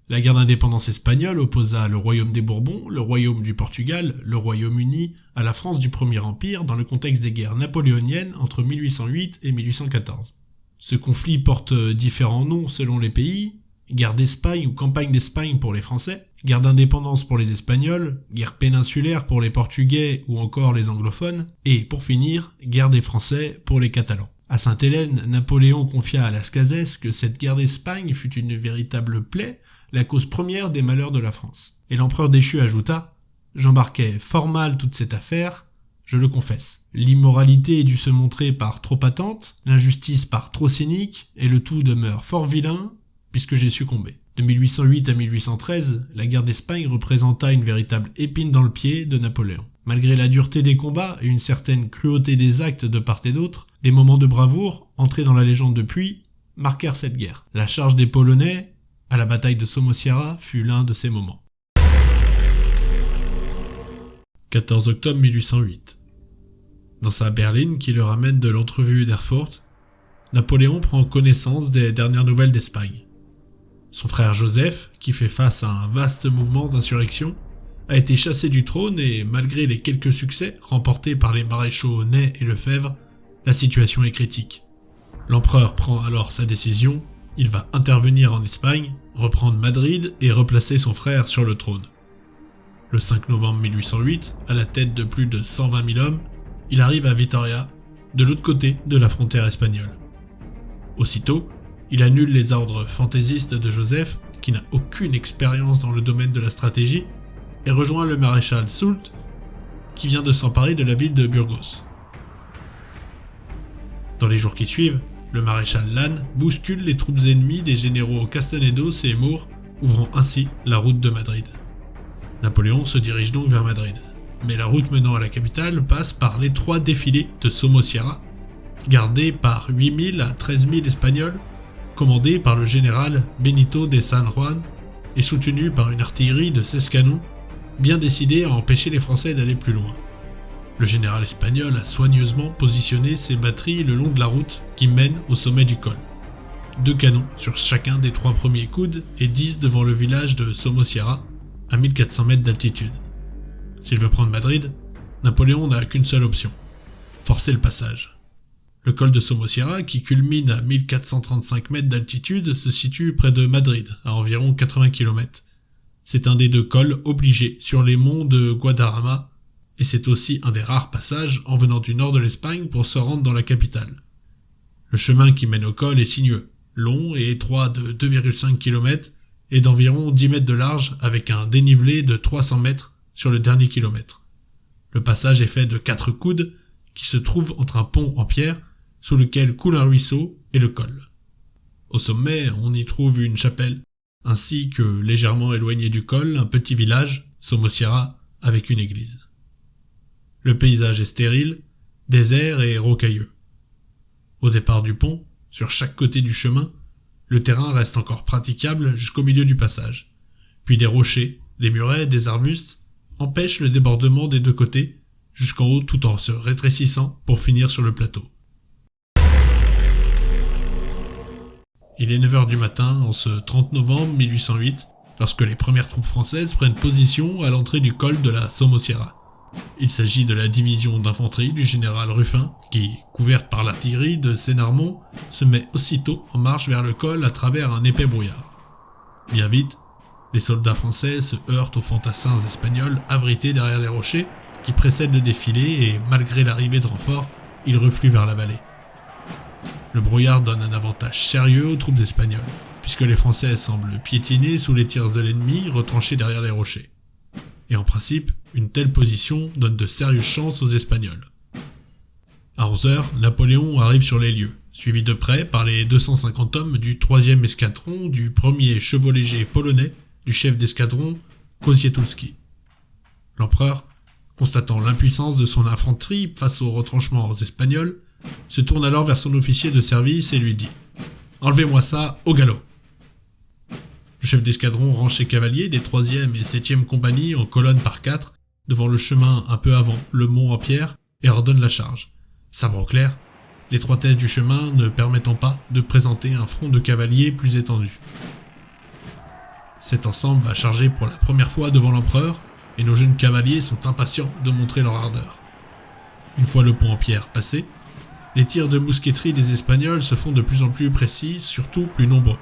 La guerre d'indépendance espagnole opposa le royaume des Bourbons, le royaume du Portugal, le Royaume-Uni à la France du Premier Empire dans le contexte des guerres napoléoniennes entre 1808 et 1814. Ce conflit porte différents noms selon les pays: guerre d'Espagne ou campagne d'Espagne pour les Français, guerre d'indépendance pour les Espagnols, guerre péninsulaire pour les Portugais ou encore les anglophones, et pour finir, guerre des Français pour les Catalans. À Sainte-Hélène, Napoléon confia à Las Cases que cette guerre d'Espagne fut une véritable plaie, la cause première des malheurs de la France. Et l'empereur déchu ajouta: « J'embarquais fort mal toute cette affaire, je le confesse. L'immoralité dut se montrer par trop patente, l'injustice par trop cynique, et le tout demeure fort vilain, puisque j'ai succombé. » De 1808 à 1813, la guerre d'Espagne représenta une véritable épine dans le pied de Napoléon. Malgré la dureté des combats et une certaine cruauté des actes de part et d'autre, des moments de bravoure, entrés dans la légende depuis, marquèrent cette guerre. La charge des Polonais à la bataille de Somosierra fut l'un de ces moments. 14 octobre 1808. Dans sa berline qui le ramène de l'entrevue d'Erfurt, Napoléon prend connaissance des dernières nouvelles d'Espagne. Son frère Joseph, qui fait face à un vaste mouvement d'insurrection, a été chassé du trône et malgré les quelques succès remportés par les maréchaux Ney et Lefebvre, la situation est critique. L'empereur prend alors sa décision, il va intervenir en Espagne, reprendre Madrid et replacer son frère sur le trône. Le 5 novembre 1808, à la tête de plus de 120 000 hommes, il arrive à Vitoria, de l'autre côté de la frontière espagnole. Aussitôt, il annule les ordres fantaisistes de Joseph, qui n'a aucune expérience dans le domaine de la stratégie, et rejoint le maréchal Soult, qui vient de s'emparer de la ville de Burgos. Dans les jours qui suivent, le maréchal Lannes bouscule les troupes ennemies des généraux Castanedos et Moore, ouvrant ainsi la route de Madrid. Napoléon se dirige donc vers Madrid, mais la route menant à la capitale passe par l'étroit défilé de Somosierra, gardé par 8 000 à 13 000 Espagnols, commandé par le général Benito de San Juan et soutenu par une artillerie de 16 canons, bien décidé à empêcher les Français d'aller plus loin. Le général espagnol a soigneusement positionné ses batteries le long de la route qui mène au sommet du col. 2 canons sur chacun des 3 premiers coudes et 10 devant le village de Somosierra, à 1400 mètres d'altitude. S'il veut prendre Madrid, Napoléon n'a qu'une seule option: forcer le passage. Le col de Somosierra, qui culmine à 1435 mètres d'altitude, se situe près de Madrid, à environ 80 km. C'est un des 2 cols obligés sur les monts de Guadarrama, et c'est aussi un des rares passages en venant du nord de l'Espagne pour se rendre dans la capitale. Le chemin qui mène au col est sinueux, long et étroit de 2,5 km et d'environ 10 mètres de large avec un dénivelé de 300 mètres sur le dernier kilomètre. Le passage est fait de 4 coudes qui se trouvent entre un pont en pierre sous lequel coule un ruisseau et le col. Au sommet, on y trouve une chapelle, ainsi que, légèrement éloigné du col, un petit village, Somosierra, avec une église. Le paysage est stérile, désert et rocailleux. Au départ du pont, sur chaque côté du chemin, le terrain reste encore praticable jusqu'au milieu du passage. Puis des rochers, des murets, des arbustes empêchent le débordement des 2 côtés, jusqu'en haut tout en se rétrécissant pour finir sur le plateau. Il est 9h du matin, en ce 30 novembre 1808, lorsque les premières troupes françaises prennent position à l'entrée du col de la Somosierra. Il s'agit de la division d'infanterie du général Ruffin, qui, couverte par l'artillerie de Sénarmont, se met aussitôt en marche vers le col à travers un épais brouillard. Bien vite, les soldats français se heurtent aux fantassins espagnols abrités derrière les rochers qui précèdent le défilé et, malgré l'arrivée de renforts, ils refluent vers la vallée. Le brouillard donne un avantage sérieux aux troupes espagnoles, puisque les Français semblent piétiner sous les tirs de l'ennemi retranchés derrière les rochers. Et en principe, une telle position donne de sérieuses chances aux Espagnols. À 11h, Napoléon arrive sur les lieux, suivi de près par les 250 hommes du 3e escadron du 1er chevau-léger polonais du chef d'escadron Kosietulski. L'empereur, constatant l'impuissance de son infanterie face aux retranchements espagnols, se tourne alors vers son officier de service et lui dit « Enlevez-moi ça au galop !» Le chef d'escadron range ses cavaliers des 3e et 7e compagnies en colonne par 4 devant le chemin un peu avant le mont en pierre et ordonne la charge. Sabre au clair, l'étroitesse du chemin ne permettant pas de présenter un front de cavaliers plus étendu. Cet ensemble va charger pour la première fois devant l'empereur, et nos jeunes cavaliers sont impatients de montrer leur ardeur. Une fois le pont en pierre passé, les tirs de mousqueterie des Espagnols se font de plus en plus précis, surtout plus nombreux.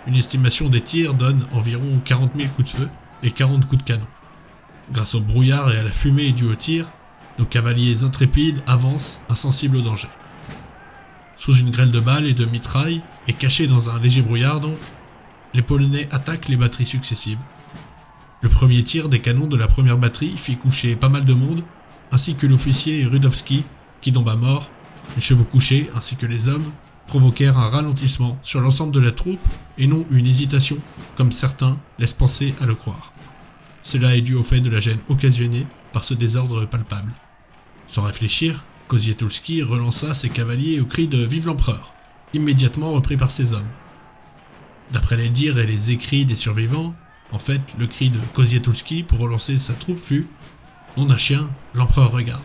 Une estimation des tirs donne environ 40 000 coups de feu et 40 coups de canon. Grâce au brouillard et à la fumée due au tir, nos cavaliers intrépides avancent insensibles au danger. Sous une grêle de balles et de mitraille, et cachés dans un léger brouillard donc, les Polonais attaquent les batteries successives. Le premier tir des canons de la première batterie fit coucher pas mal de monde, ainsi que l'officier Rudowski, qui tomba mort. Les chevaux couchés, ainsi que les hommes, provoquèrent un ralentissement sur l'ensemble de la troupe et non une hésitation, comme certains laissent penser à le croire. Cela est dû au fait de la gêne occasionnée par ce désordre palpable. Sans réfléchir, Kozietulski relança ses cavaliers au cri de « Vive l'empereur !», immédiatement repris par ses hommes. D'après les dires et les écrits des survivants, en fait, le cri de Kozietulski pour relancer sa troupe fut « Nom d'un chien, l'empereur regarde ».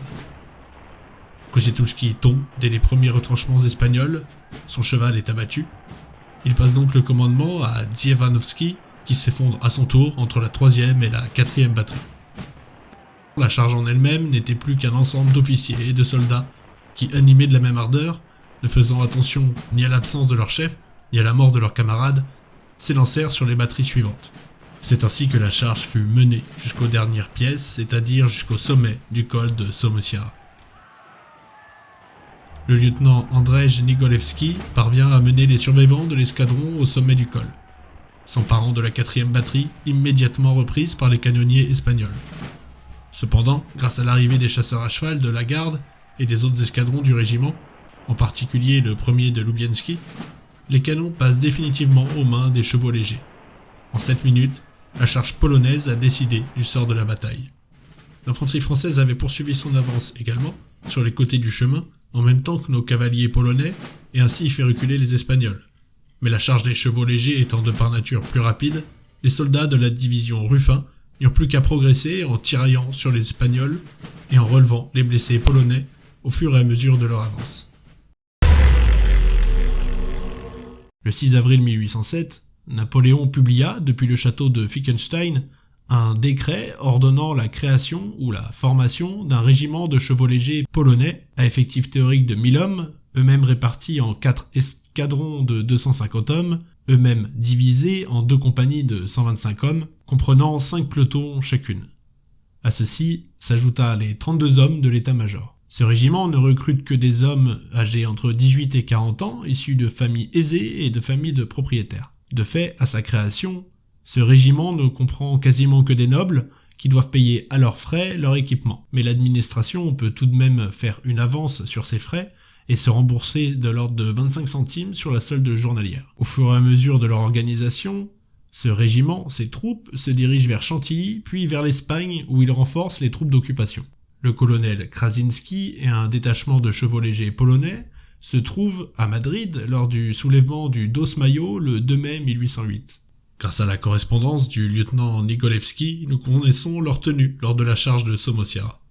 Kozietulski tombe dès les premiers retranchements espagnols, son cheval est abattu. Il passe donc le commandement à Dziewanowski, qui s'effondre à son tour entre la 3e et la 4e batterie. La charge en elle-même n'était plus qu'un ensemble d'officiers et de soldats qui, animés de la même ardeur, ne faisant attention ni à l'absence de leur chef, ni à la mort de leurs camarades, s'élancèrent sur les batteries suivantes. C'est ainsi que la charge fut menée jusqu'aux dernières pièces, c'est-à-dire jusqu'au sommet du col de Somosiara. Le lieutenant Andrzej Nigolewski parvient à mener les survivants de l'escadron au sommet du col, s'emparant de la 4e batterie, immédiatement reprise par les canonniers espagnols. Cependant, grâce à l'arrivée des chasseurs à cheval de la garde et des autres escadrons du régiment, en particulier le 1er de Lubienski, les canons passent définitivement aux mains des chevaux légers. En 7 minutes, la charge polonaise a décidé du sort de la bataille. L'infanterie française avait poursuivi son avance également, sur les côtés du chemin, en même temps que nos cavaliers polonais, et ainsi fait reculer les Espagnols. Mais la charge des chevaux légers étant de par nature plus rapide, les soldats de la division Ruffin n'eurent plus qu'à progresser en tiraillant sur les Espagnols et en relevant les blessés polonais au fur et à mesure de leur avance. Le 6 avril 1807, Napoléon publia, depuis le château de Fickenstein, un décret ordonnant la création ou la formation d'un régiment de chevaux légers polonais à effectif théorique de 1000 hommes, eux-mêmes répartis en 4 escadrons de 250 hommes, eux-mêmes divisés en 2 compagnies de 125 hommes, comprenant 5 pelotons chacune. À ceci s'ajouta les 32 hommes de l'état-major. Ce régiment ne recrute que des hommes âgés entre 18 et 40 ans, issus de familles aisées et de familles de propriétaires. De fait, à sa création, ce régiment ne comprend quasiment que des nobles qui doivent payer à leurs frais leur équipement. Mais l'administration peut tout de même faire une avance sur ces frais et se rembourser de l'ordre de 25 centimes sur la solde journalière. Au fur et à mesure de leur organisation, ce régiment, ses troupes, se dirigent vers Chantilly, puis vers l'Espagne où il renforce les troupes d'occupation. Le colonel Krasinski et un détachement de chevaux légers polonais se trouvent à Madrid lors du soulèvement du Dos Mayo le 2 mai 1808. Grâce à la correspondance du lieutenant Nigolewski, nous connaissons leur tenue lors de la charge de Somosiara.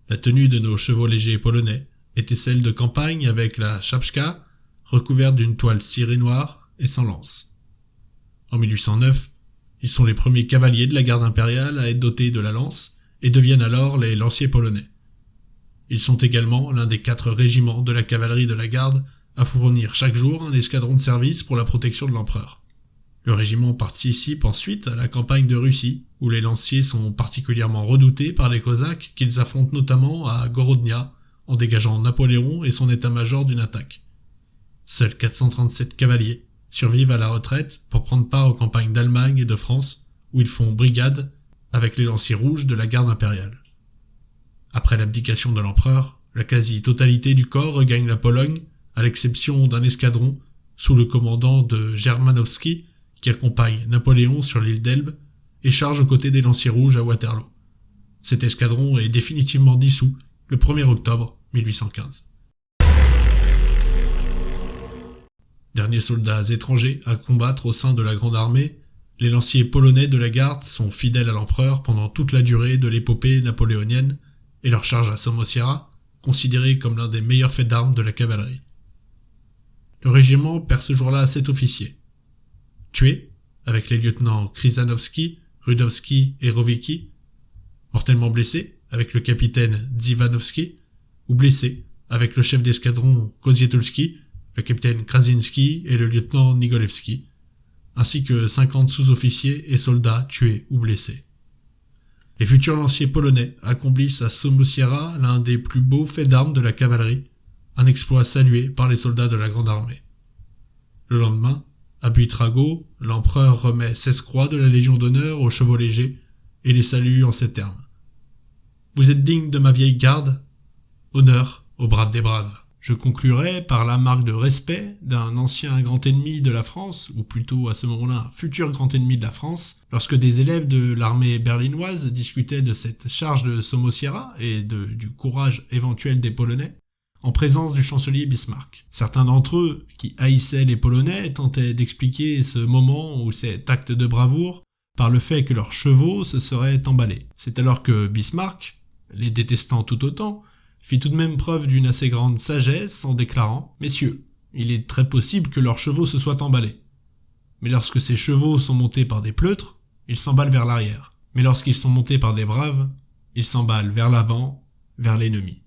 La tenue de nos chevaux légers polonais était celle de campagne avec la chapchka, recouverte d'une toile cirée noire et sans lance. En 1809, ils sont les premiers cavaliers de la garde impériale à être dotés de la lance et deviennent alors les lanciers polonais. Ils sont également l'un des 4 régiments de la cavalerie de la garde à fournir chaque jour un escadron de service pour la protection de l'empereur. Le régiment participe ensuite à la campagne de Russie, où les lanciers sont particulièrement redoutés par les Cosaques qu'ils affrontent notamment à Gorodnia, en dégageant Napoléon et son état-major d'une attaque. Seuls 437 cavaliers survivent à la retraite pour prendre part aux campagnes d'Allemagne et de France, où ils font brigade avec les lanciers rouges de la garde impériale. Après l'abdication de l'empereur, la quasi-totalité du corps regagne la Pologne, à l'exception d'un escadron sous le commandant de Germanowski, qui accompagne Napoléon sur l'île d'Elbe et charge aux côtés des lanciers rouges à Waterloo. Cet escadron est définitivement dissous le 1er octobre 1815. Derniers soldats étrangers à combattre au sein de la Grande Armée, les lanciers polonais de la garde sont fidèles à l'empereur pendant toute la durée de l'épopée napoléonienne et leur charge à Somosiara, considérée comme l'un des meilleurs faits d'armes de la cavalerie. Le régiment perd ce jour-là 7 officiers. Tués, avec les lieutenants Krzyżanowski, Rudowski et Rowicki, mortellement blessé avec le capitaine Dziwanowski, ou blessé avec le chef d'escadron Kozietulski, le capitaine Krasinski et le lieutenant Nigolewski, ainsi que 50 sous-officiers et soldats tués ou blessés. Les futurs lanciers polonais accomplissent à Somosierra l'un des plus beaux faits d'armes de la cavalerie, un exploit salué par les soldats de la Grande Armée. Le lendemain, à Buitrago, l'empereur remet 16 croix de la Légion d'honneur aux chevaux légers et les salue en ces termes. « Vous êtes dignes de ma vieille garde ? Honneur aux braves des braves. » Je conclurai par la marque de respect d'un ancien grand ennemi de la France, ou plutôt à ce moment-là un futur grand ennemi de la France, lorsque des élèves de l'armée berlinoise discutaient de cette charge de Somosierra et du courage éventuel des Polonais, en présence du chancelier Bismarck. Certains d'entre eux, qui haïssaient les Polonais, tentaient d'expliquer ce moment ou cet acte de bravoure par le fait que leurs chevaux se seraient emballés. C'est alors que Bismarck, les détestant tout autant, fit tout de même preuve d'une assez grande sagesse en déclarant « Messieurs, il est très possible que leurs chevaux se soient emballés. Mais lorsque ces chevaux sont montés par des pleutres, ils s'emballent vers l'arrière. Mais lorsqu'ils sont montés par des braves, ils s'emballent vers l'avant, vers l'ennemi. »